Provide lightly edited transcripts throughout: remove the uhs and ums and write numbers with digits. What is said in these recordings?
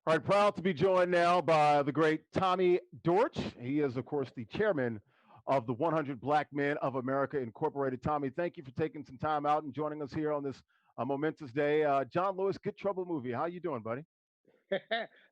All right, proud to be joined now by the great Tommy Dortch. He is, of course, the chairman of the 100 Black Men of America Incorporated. Tommy, thank you for taking some time out and joining us here on this momentous day. John Lewis, Good Trouble movie. How you doing, buddy?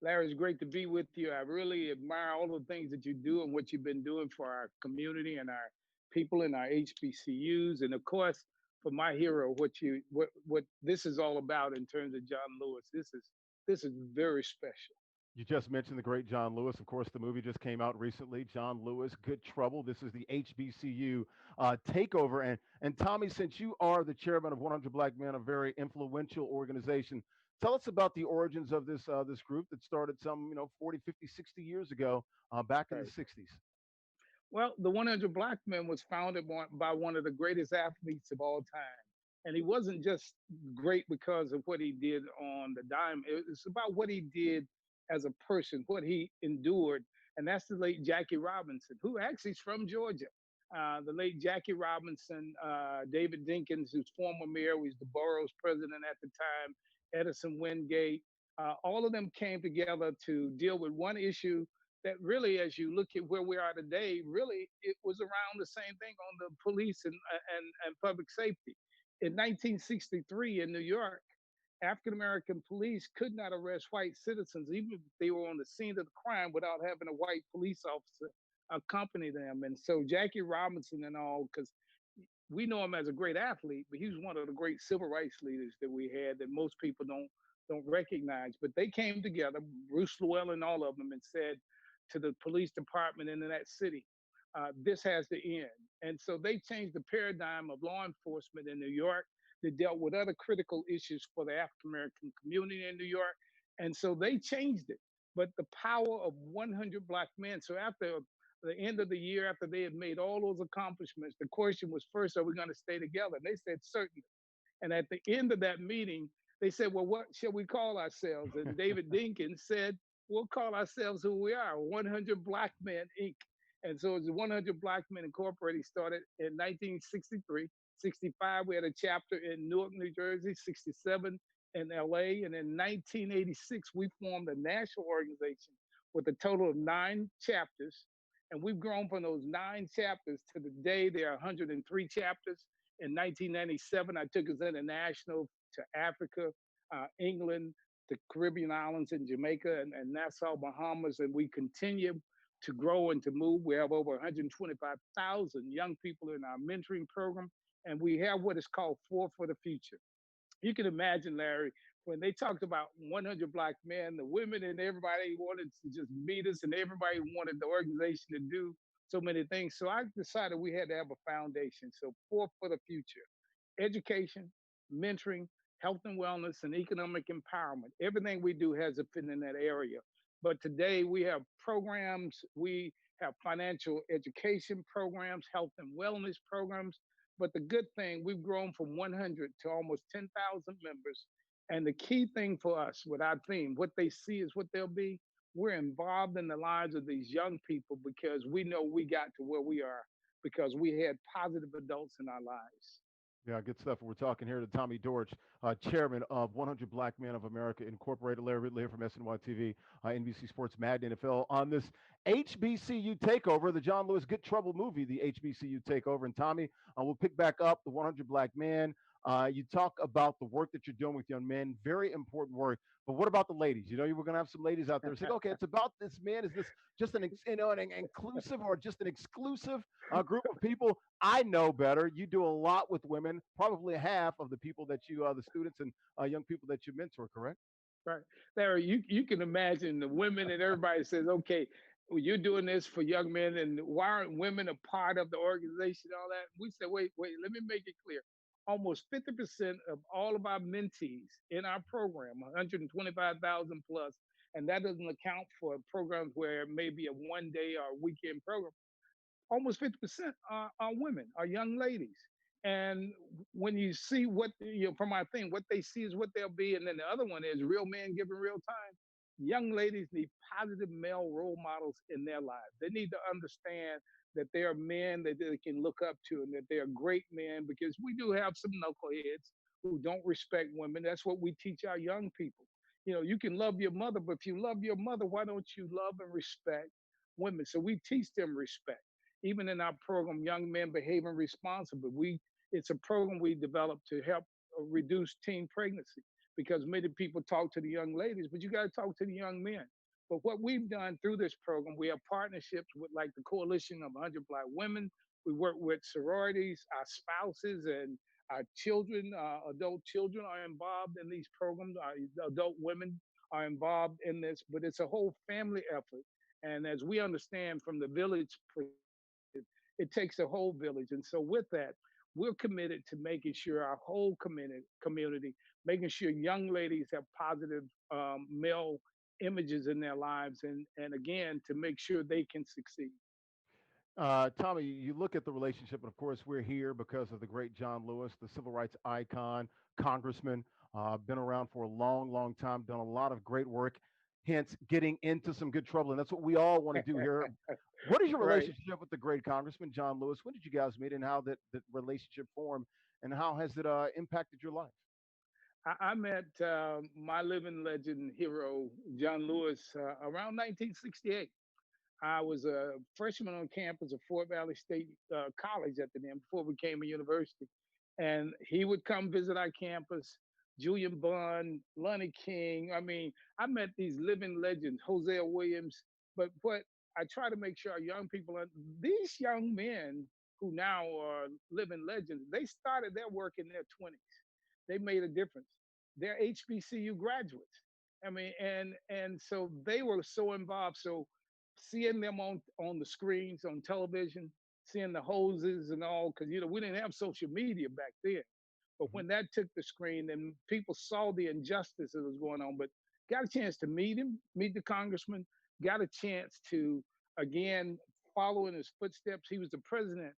Larry, it's great to be with you. I really admire all the things that you do and what you've been doing for our community and our people in our HBCUs, and of course for my hero, what this is all about in terms of John Lewis. This is very special. You just mentioned the great John Lewis. Of course, the movie just came out recently. John Lewis, Good Trouble. This is the HBCU takeover. And Tommy, since you are the chairman of 100 Black Men, a very influential organization, tell us about the origins of this group that started some 40, 50, 60 years ago, back in the Right. 60s. Well, the 100 Black Men was founded by one of the greatest athletes of all time. And he wasn't just great because of what he did on the dime, it's about what he did as a person, what he endured. And that's the late Jackie Robinson, who actually is from Georgia. The late Jackie Robinson, David Dinkins, who's former mayor, was the borough's president at the time, Edison Wingate, all of them came together to deal with one issue that really, as you look at where we are today, really it was around the same thing on the police and public safety. In 1963 in New York, African American police could not arrest white citizens, even if they were on the scene of the crime, without having a white police officer accompany them. And so Jackie Robinson and all, because we know him as a great athlete, but he was one of the great civil rights leaders that we had that most people don't recognize. But they came together, Bruce Llewellyn, all of them, and said to the police department in that city, this has to end. And so they changed the paradigm of law enforcement in New York. They dealt with other critical issues for the African American community in New York. And so they changed it. But the power of 100 Black men. So after the end of the year, after they had made all those accomplishments, the question was, first, are we going to stay together? And they said, certainly. And at the end of that meeting, they said, well, what shall we call ourselves? And David Dinkins said, we'll call ourselves who we are, 100 Black Men Inc. And so it's 100 Black Men Incorporated started in 1963. 65, we had a chapter in Newark, New Jersey, 67 in LA. And in 1986, we formed a national organization with a total of 9 chapters. And we've grown from those 9 chapters to the day there are 103 chapters. In 1997, I took us international to Africa, England, the Caribbean islands in Jamaica and Nassau, Bahamas, and we continue to grow and to move. We have over 125,000 young people in our mentoring program, and we have what is called Four for the Future. You can imagine, Larry, when they talked about 100 Black men, the women and everybody wanted to just meet us, and everybody wanted the organization to do so many things. So I decided we had to have a foundation. So Four for the Future: education, mentoring, health and wellness, and economic empowerment. Everything we do has a fit in that area. But today we have programs, we have financial education programs, health and wellness programs. But the good thing, we've grown from 100 to almost 10,000 members. And the key thing for us with our theme, what they see is what they'll be. We're involved in the lives of these young people because we know we got to where we are because we had positive adults in our lives. Yeah, good stuff. We're talking here to Tommy Dortch, chairman of 100 Black Men of America Incorporated. Larry Ridley here from SNY TV, NBC Sports, Madden NFL on this HBCU takeover, the John Lewis Good Trouble movie, the HBCU takeover. And Tommy, we'll pick back up the 100 Black Men. You talk about the work that you're doing with young men, very important work. But what about the ladies? You know, we're going to have some ladies out there saying, okay, it's about this man. Is this just an inclusive or just an exclusive group of people? I know better. You do a lot with women, probably half of the people that the students and young people that you mentor, correct? Right. Larry, you can imagine the women and everybody says, okay, well, you're doing this for young men, and why aren't women a part of the organization, all that? We said, wait, let me make it clear. Almost 50% of all of our mentees in our program, 125,000 plus, and that doesn't account for programs where it may be a 1 day or weekend program. Almost 50% are women, are young ladies. And when you see what, from our thing, what they see is what they'll be. And then the other one is real men given real time. Young ladies need positive male role models in their lives. They need to understand that they are men that they can look up to and that they are great men because we do have some knuckleheads who don't respect women. That's what we teach our young people. You can love your mother, but if you love your mother, why don't you love and respect women? So we teach them respect. Even in our program, Young Men Behaving Responsible, it's a program we developed to help reduce teen pregnancy because many people talk to the young ladies, but you got to talk to the young men. But what we've done through this program, we have partnerships with like the Coalition of 100 Black Women. We work with sororities, our spouses, and our children, adult children are involved in these programs. Our adult women are involved in this, but it's a whole family effort. And as we understand from the village perspective, it takes a whole village. And so with that, we're committed to making sure our whole community, making sure young ladies have positive male images in their lives, and again to make sure they can succeed. Tommy, you look at the relationship, and of course, we're here because of the great John Lewis, the civil rights icon, congressman, been around for a long, long time, done a lot of great work, hence getting into some good trouble. And that's what we all want to do here. What is your Right. relationship with the great Congressman John Lewis? When did you guys meet, and how that relationship formed, and how has it impacted your life? I met my living legend hero, John Lewis, around 1968. I was a freshman on campus of Fort Valley State College at the time before it became a university. And he would come visit our campus, Julian Bond, Lonnie King. I mean, I met these living legends, Hosea Williams. But what I try to make sure our young people, these young men who now are living legends, they started their work in their 20s. They made a difference. They're HBCU graduates. I mean, and so they were so involved. So seeing them on the screens on television, seeing the hoses and all, because we didn't have social media back then. But Mhm. when that took the screen, and people saw the injustice that was going on, but got a chance to meet him, meet the congressman, got a chance to again follow in his footsteps. He was the president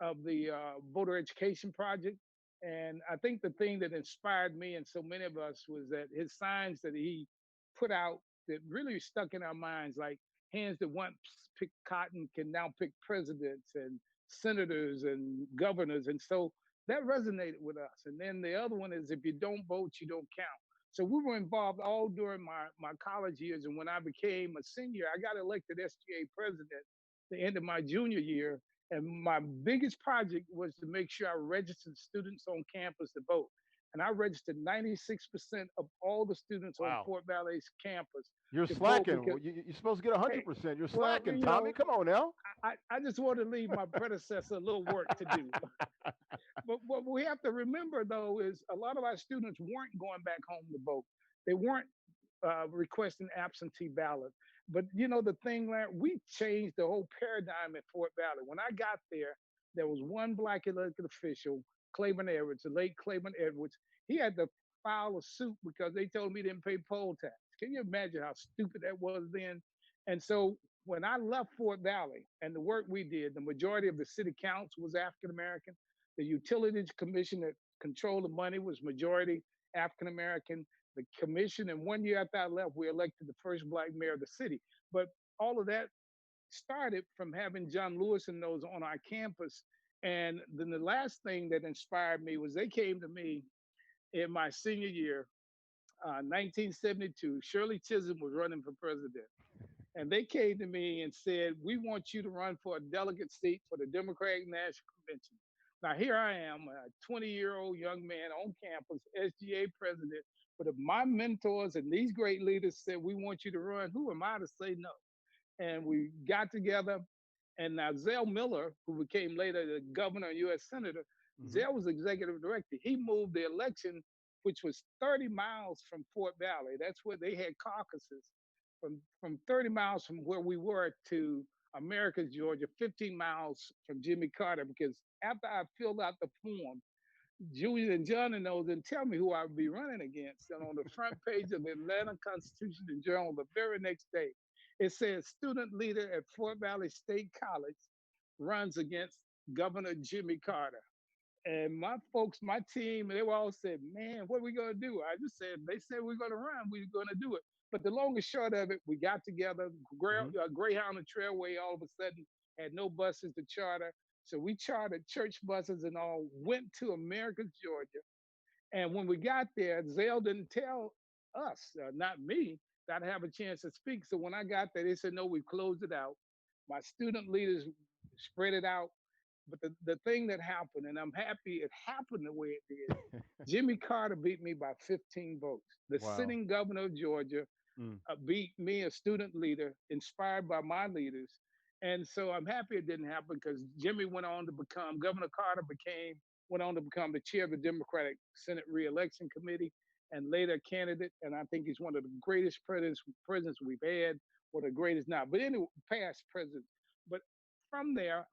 of the voter education project. And I think the thing that inspired me and so many of us was that his signs that he put out that really stuck in our minds, like hands that once picked cotton can now pick presidents and senators and governors. And so that resonated with us. And then the other one is if you don't vote, you don't count. So we were involved all during my college years. And when I became a senior, I got elected SGA president the end of my junior year. And my biggest project was to make sure I registered students on campus to vote. And I registered 96% of all the students on Wow. Fort Valley's campus You're to vote slacking. because, Well, you're supposed to get hey, 100%. You're well, slacking, Tommy. Come on now. I just want to leave my predecessor a little work to do. But what we have to remember, though, is a lot of our students weren't going back home to vote. They weren't requesting absentee ballot. But the thing, Larry, we changed the whole paradigm at Fort Valley. When I got there was one black elected official, Claiborne Edwards, the late Claiborne Edwards. He had to file a suit because they told me he didn't pay poll tax. Can you imagine how stupid that was then? And so when I left Fort Valley and the work we did, the majority of the city council was African American. The Utilities Commission that controlled the money was majority African American. The commission, and 1 year after I left, we elected the first black mayor of the city. But all of that started from having John Lewis and those on our campus. And then the last thing that inspired me was they came to me in my senior year, 1972. Shirley Chisholm was running for president. And they came to me and said, "We want you to run for a delegate seat for the Democratic National Convention." Now, here I am, a 20-year-old young man on campus, SGA president. But if my mentors and these great leaders said, "We want you to run," who am I to say no? And we got together. And now Zell Miller, who became later the governor and U.S. senator, Hmm. Zell was executive director. He moved the election, which was 30 miles from Fort Valley. That's where they had caucuses. From 30 miles from where we were to Americus, Georgia, 15 miles from Jimmy Carter. Because after I filled out the form, Julian and John and those didn't tell me who I would be running against. And on the front page of the Atlanta Constitution and Journal the very next day, it says student leader at Fort Valley State College runs against Governor Jimmy Carter. And my folks, my team, they were all said, "Man, what are we going to do?" I just said, they said we're going to run, we're going to do it. But the long and short of it, we got together. Hmm. Greyhound and Trailway all of a sudden had no buses to charter. So we chartered church buses and all, went to Americus, Georgia. And when we got there, Zell didn't tell us, not me, that I have a chance to speak. So when I got there, they said, no, we've closed it out. My student leaders spread it out. But the thing that happened, and I'm happy it happened the way it did, Jimmy Carter beat me by 15 votes. The Wow. sitting governor of Georgia Mm. beat me, a student leader, inspired by my leaders. And so I'm happy it didn't happen because Jimmy went on to become, Governor Carter went on to become the chair of the Democratic Senate Reelection Committee and later candidate. And I think he's one of the greatest presidents we've had, or the greatest now, but anyway, past presidents. But from there,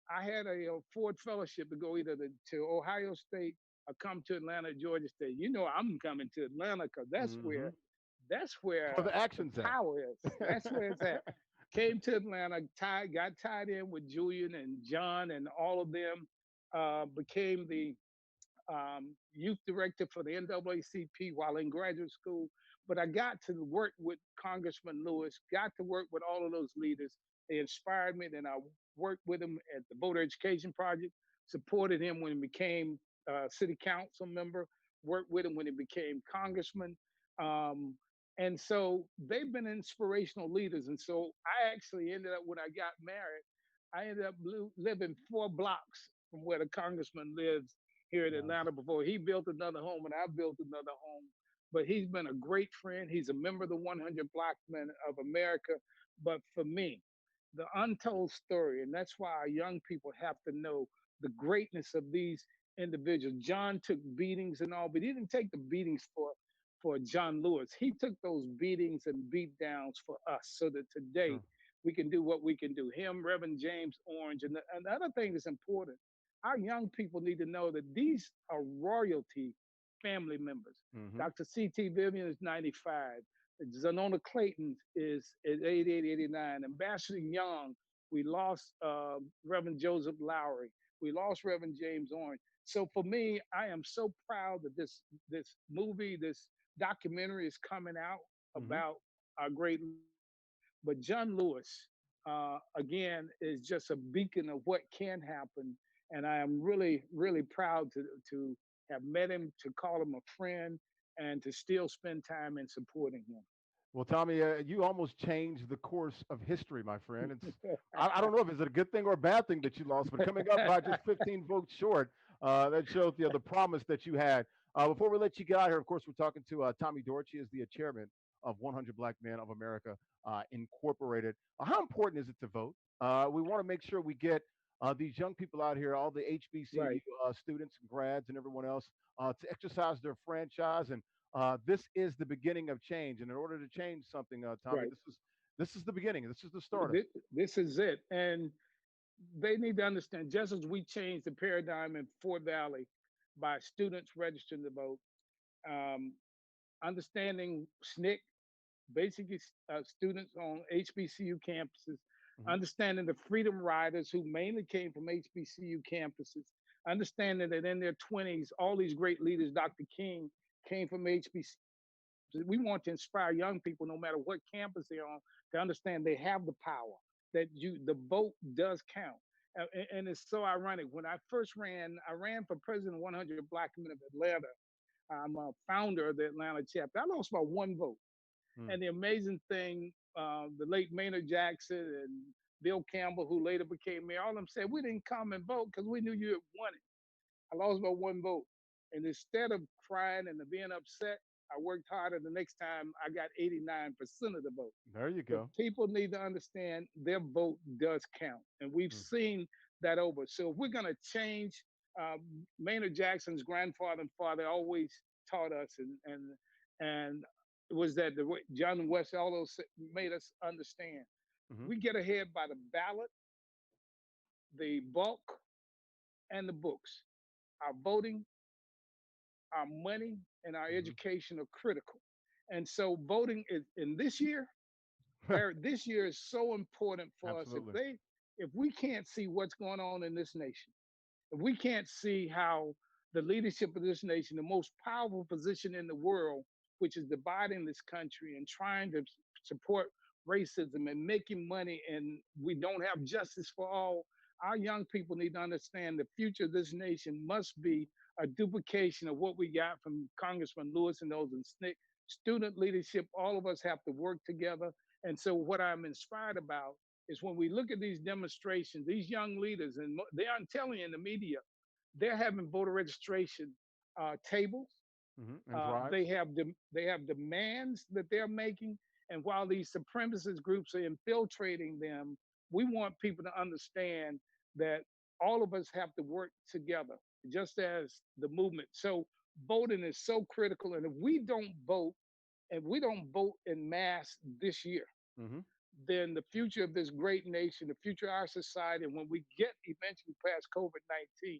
I had a Ford Fellowship to go either to Ohio State or come to Atlanta, Georgia State. You know, I'm coming to Atlanta because Hmm. that's Where where the the action's at. power is. That's where it's at. Came to Atlanta, got tied in with Julian and John and all of them. Became the youth director for the NAACP while in graduate school. But I got to work with Congressman Lewis, got to work with all of those leaders. They inspired me. Then I worked with him at the Voter Education Project, supported him when he became city council member, worked with him when he became congressman. Um, and so they've been inspirational leaders. And so I actually ended up, when I got married, I ended up living 4 blocks from where the congressman lives here in Nice. Atlanta before. He built another home and I built another home. But he's been a great friend. He's a member of the 100 Black Men of America. But for me, the untold story, and that's why our young people have to know the greatness of these individuals. John took beatings and all, but he didn't take the beatings for John Lewis. He took those beatings and beat downs for us so that today Sure. we can do what we can do. Him, Reverend James Orange. And the other thing that's important, our young people need to know that these are royalty family members. Hmm. Dr. C.T. Vivian is 95. Zanona Clayton is 88, 89. Ambassador Young, we lost Reverend Joseph Lowry. We lost Reverend James Orange. So for me, I am so proud that this movie, this documentary is coming out Hmm. about our great leaders. But John Lewis, again, is just a beacon of what can happen. And I am really, really proud to have met him, to call him a friend, and to still spend time in supporting Well, Tommy, you almost changed the course of history, my friend. him. I don't know if it's a good thing or a bad thing that you lost, but coming up by just 15 votes short, that shows the promise that you had. Before we let you get out here, of course, we're talking to Tommy Dortch. He is the chairman of 100 Black Men of America Incorporated. How important is it to vote? We want to make sure we get these young people out here, all the HBCU Right. students and grads and everyone else, to exercise their franchise. And this is the beginning of change. And in order to change something, Tommy, Right. this is the beginning. This is the start of it. This is it. And they need to understand, just as we changed the paradigm in Fort Valley by students registering to vote, um, understanding SNCC, basically students on HBCU campuses, Hmm. understanding the Freedom Riders who mainly came from HBCU campuses, understanding that in their 20s, all these great leaders, Dr. King, came from HBCU. We want to inspire young people, no matter what campus they're on, to understand they have the power, that the vote does count. And it's so ironic. When I first ran, I ran for president of 100 Black Men of Atlanta. I'm a founder of the Atlanta chapter. I lost by 1 vote. Mm. And the amazing thing, the late Maynard Jackson and Bill Campbell, who later became mayor, all of them said, we didn't come and vote because we knew you had won it. I lost by 1 vote. And instead of crying and being upset, I worked harder. The next time I got 89% of the vote. There you But go. people need to understand their vote does count. And we've Mm. seen that over. So if we're going to change, Maynard Jackson's grandfather and father always taught us, and it was that the way John West all those made us understand. Hmm. We get ahead by the ballot, the bulk, and the books. Our voting, our money, and our Hmm. education are critical. And so voting is in this year, Eric, this year is so important for us. Absolutely. If we can't see what's going on in this nation, if we can't see how the leadership of this nation, the most powerful position in the world, which is dividing this country and trying to support racism and making money, and we don't have justice for all, our young people need to understand the future of this nation must be a duplication of what we got from Congressman Lewis and those in SNCC. Student leadership, all of us have to work together. And so, what I'm inspired about is when we look at these demonstrations, these young leaders, and they aren't telling you in the media, they're having voter registration tables. And drives. They have demands that they're making, and while these supremacist groups are infiltrating them, we want people to understand that all of us have to work together, just as the movement. So voting is so critical, and if we don't vote in mass this year, Mm-hmm. then the future of this great nation, the future of our society, and when we get eventually past COVID-19,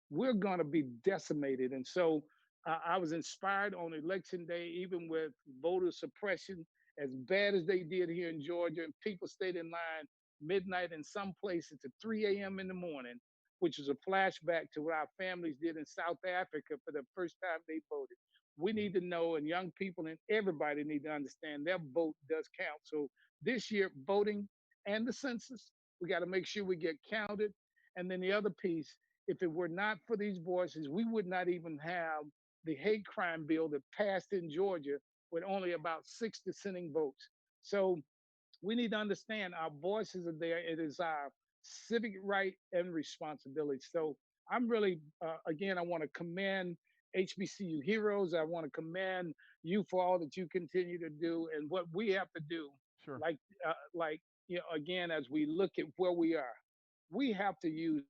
we're going to be decimated. And so I was inspired on election day, even with voter suppression, as bad as they did here in Georgia, and people stayed in line midnight in some places to 3 a.m. in the morning, which is a flashback to what our families did in South Africa for the first time they voted. We need to know, and young people and everybody need to understand their vote does count. So this year, voting and the census, we got to make sure we get counted. And then the other piece, if it were not for these voices, we would not even have the hate crime bill that passed in Georgia with only about 6 dissenting votes. So we need to understand our voices are there. It is our civic right and responsibility. So I'm really, again, I want to commend HBCU heroes. I want to commend you for all that you continue to do and what we have to do. Sure. Like again, as we look at where we are, we have to use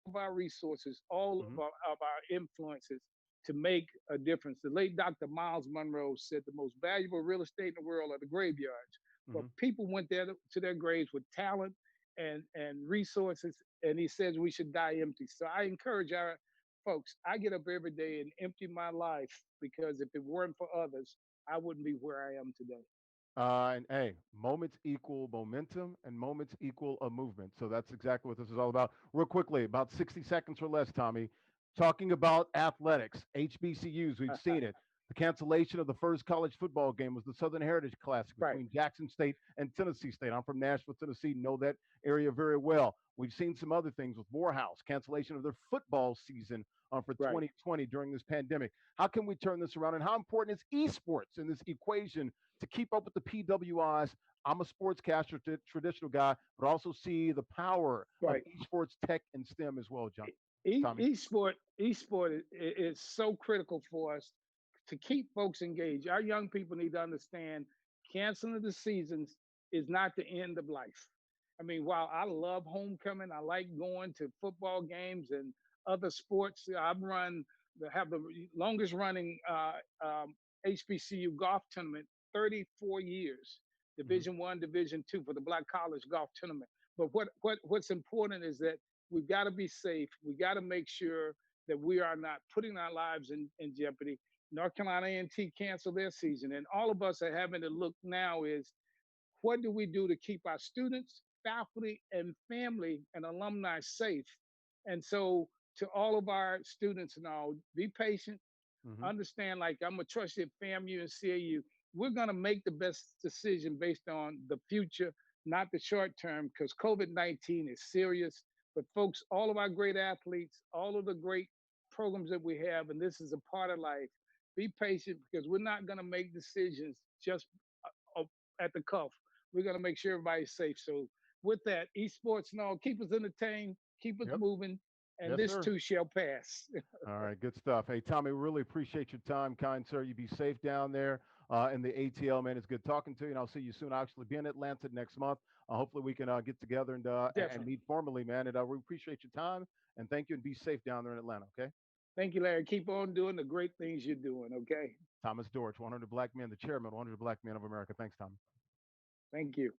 of our resources, all Mm-hmm. of our influences to make a difference. The late Dr. Miles Monroe said the most valuable real estate in the world are the graveyards. But Mm-hmm. people went there to their graves with talent and resources, and he says we should die empty. So I encourage our folks. I get up every day and empty my life because if it weren't for others, I wouldn't be where I am today. And hey, moments equal momentum and moments equal a movement. So that's exactly what this is all about. Real quickly, about 60 seconds or less, Tommy, talking about athletics, HBCUs, we've seen it. The cancellation of the first college football game was the Southern Heritage Classic Right, between Jackson State and Tennessee State. I'm from Nashville, Tennessee, know that area very well. We've seen some other things with Morehouse, cancellation of their football season for right. 2020 during this pandemic. How can we turn this around? And how important is esports in this equation to keep up with the PWIs? I'm a sportscaster, traditional guy, but also see the power of Right. esports, tech, and STEM as well, John. Tommy. Esport is so critical for us to keep folks engaged. Our young people need to understand canceling the seasons is not the end of life. I mean, while I love homecoming, I like going to football games and other sports. Have the longest running HBCU golf tournament, 34 years, Hmm. Division 1, Division 2 for the Black College Golf Tournament. But what's important is that we've got to be safe. We got to make sure that we are not putting our lives in jeopardy. North Carolina A&T canceled their season, and all of us are having to look now is what do we do to keep our students, faculty, and family and alumni safe? And so, to all of our students and all, be patient, Hmm. understand like I'm a trusted FAMU and CAU. We're going to make the best decision based on the future, not the short term, because COVID-19 is serious. But folks, all of our great athletes, all of the great programs that we have, and this is a part of life, be patient because we're not going to make decisions just at the cuff. We're going to make sure everybody's safe. So with that, esports and all, keep us entertained, keep us Yep. moving, and Yes, this sir. too shall pass. All right, good stuff. Hey, Tommy, really appreciate your time, kind sir. You be safe down there in the ATL, man. It's good talking to you, and I'll see you soon. I'll actually be in Atlanta next month. Hopefully, we can get together and Definitely. meet formally, man. And we appreciate your time and thank you, and be safe down there in Atlanta. Okay, Thank you, Larry. Keep on doing the great things you're doing. Okay. Thomas Dortch, 100 Black Men, the chairman, of 100 Black Men of America. Thanks, Tom. Thank you.